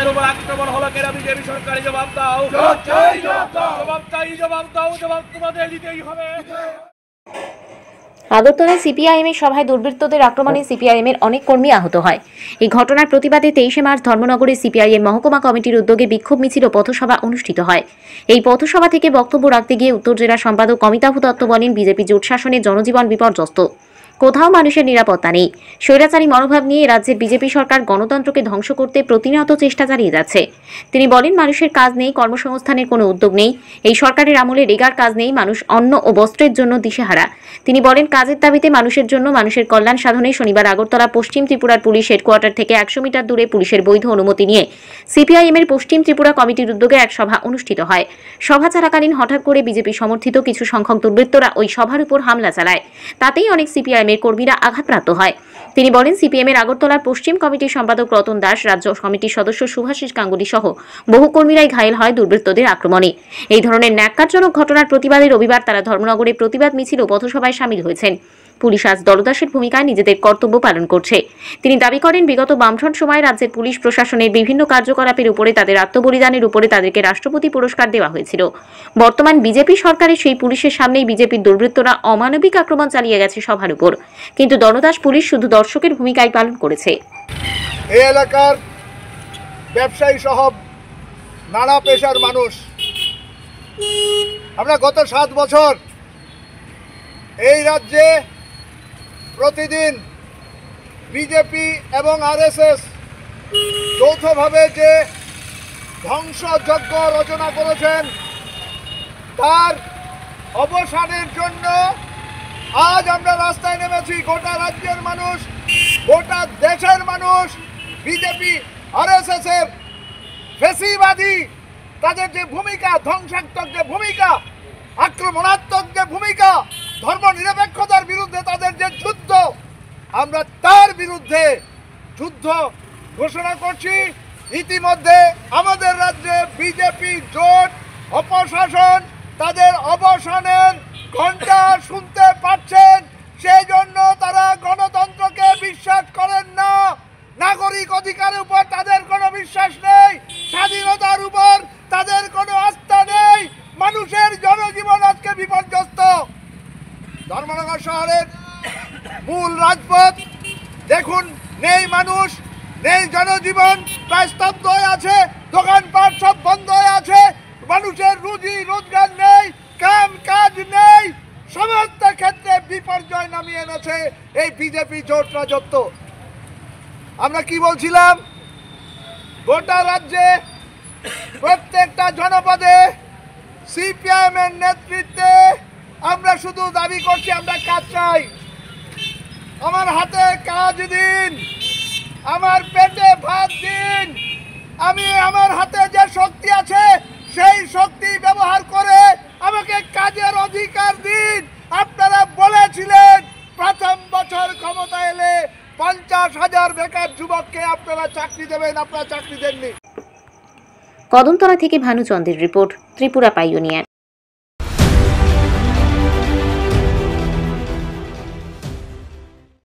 আমাদের উপর আক্রমণ হলো কেন? বিজেপি সরকারি জবাব দাও, জবাব তোমাদের দিতেই হবে। আগরতলায় সিপিআইএমের সভায় দুর্বৃত্তদের আক্রমণে সিপিআইএমের অনেক কর্মী আহত হয়। এই ঘটনার প্রতিবাদে 23 মার্চ ধর্মনগরে সিপিআইএম মহকুমা কমিটির উদ্যোগে বিক্ষোভ মিছিল ও পথসভা অনুষ্ঠিত হয়। এই পথসভা থেকে বক্তব্য রাখতে গিয়ে উত্তর জেলা সম্পাদক অমিতাভ দত্ত বলেন, বিজেপি জোট শাসনে জনজীবন বিপর্যস্ত, কোথাও মানুষের নিরাপত্তা নেই। স্বৈরাচারী মনোভাব নিয়ে রাজ্যের বিজেপি সরকার গণতন্ত্রকে ধ্বংস করতে প্রতিনিয়ত চেষ্টা চালিয়ে যাচ্ছে। তিনি বলেন, মানুষের কাজ নেই, কর্মসংস্থানের কোনো উদ্যোগ নেই। এই সরকারের আমলে রেগার কাজ নেই, মানুষ অন্ন ও বস্ত্রের জন্য দিশেহারা। তিনি বলেন, কাজের দাবিতে মানুষের জন্য, মানুষের কল্যাণ সাধনে শনিবার আগরতলা পশ্চিম ত্রিপুরার পুলিশ হেডকোয়ার্টার থেকে 100 মিটার দূরে পুলিশের বৈধ অনুমতি নিয়ে সিপিআইএমের পশ্চিম ত্রিপুরা কমিটির উদ্যোগে এক সভা অনুষ্ঠিত হয়। সভা চলাকালীন হঠাৎ করে বিজেপি সমর্থিত কিছু সংখ্যক দুর্বৃত্তরা ওই সভার উপর হামলা চালায়। তাতেই অনেক সিপিআইএমের কর্মীরা আঘাতপ্রাপ্ত হয়। তিনি বলেন, সিপিএমের আগরতলার পশ্চিম কমিটির সম্পাদক রতন দাস, রাজ্য কমিটির সদস্য শুভাশিস গাঙ্গুলি সহ বহু কর্মীরাই ঘায়েল হয় দুর্বৃত্তদের আক্রমণে। এই ধরনের ন্যাক্কারজনক ঘটনার প্রতিবাদে রবিবার তারা ধর্মনগরে প্রতিবাদ মিছিল ও পথসভায় সামিল হয়েছেন। পুলিশ আজ দলদাসের ভূমিকায় নিজেদের কর্তব্য পালন করছে। তিনি দাবি করেন, বিগত বামফ্রন্ট সময়ে রাজ্যের পুলিশ প্রশাসনের বিভিন্ন কার্যকলাপের উপরে, তাদের আত্মবলিদানের উপরে তাদেরকে রাষ্ট্রপতি পুরস্কার দেওয়া হয়েছিল। বর্তমান বিজেপি সরকারের সেই পুলিশের সামনেই বিজেপির দুর্বৃত্তরা অমানবিক আক্রমণ চালিয়ে গেছে সভার উপর, কিন্তু দলদাস পুলিশ শুধু দর্শকের ভূমিকায় পালন করেছে। এই এলাকার ব্যবসায়ী সহ নানা পেশার মানুষ, আমরা গত 7 বছর এই রাজ্যে প্রতিদিন বিজেপি এবং আরএসএস যৌথভাবে যে ধ্বংসযজ্ঞ রচনা করেছেন, তার অবসানের জন্য আজ আমরা রাস্তায় নেমেছি। গোটা রাজ্যের মানুষ, গোটা দেশের মানুষ বিজেপি আরএসএসের ফ্যাসিবাদী তাদের যে ভূমিকা, ধ্বংসাত্মক যে ভূমিকা, আক্রমণাত্মক যে ভূমিকা, ধর্মনিরপেক্ষতার বিরুদ্ধে তাদের যে যুদ্ধ, আমরা তার বিরুদ্ধে যুদ্ধ ঘোষণা করছি। ইতিমধ্যে আমাদের রাজ্যে বিজেপি জোট অপশাসন তাদের অবসানের ঘণ্টা শুনতে পাচ্ছেন। সেই জন্য তারা গণতন্ত্রকে বিশ্বাস করেন না, নাগরিক অধিকারের উপর তাদের কোনো বিশ্বাস নেই, স্বাধীনতার উপর তাদের কোনো আস্থা নেই। মানুষের জনজীবন আজকে বিপর্যস্ত। ধর্মনগর শহরের মূল রাজপথ দেখুন, নেই মানুষ, নেই জনজীবন, প্রায় স্তব্ধ হয়ে আছে। দোকানপাট সব বন্ধ হয়ে আছে। মানুষের রুজি রোজগার নেই, কাম কাজ নেই। সমস্ত ক্ষেত্রে বিপর্যয় নামিয়ে এনেছে এই বিজেপি জোট রাজত্ব। আমরা কি বলছিলাম? গোটা রাজ্যে প্রত্যেকটা জনপদে সিপিআইএমের নেতৃত্বে আমরা শুধু দাবি করছি, আমরা কাজ চাই। আমার হাতে কাজ দিন, আমার পেটে ভাত দিন। আমার হাতে যে শক্তি আছে সেই শক্তি ব্যবহার করে আমাকে কাজের অধিকার দিন। আপনারা বলেছিলেন প্রথম বছর ক্ষমতা এলে 50,000 বেকার যুবককে আপনারা চাকরি দেবেন, আপনারা চাকরি দেননি। কদমতলা থেকে ভানুচন্দ্রের রিপোর্ট, ত্রিপুরা পাইওনিয়ার।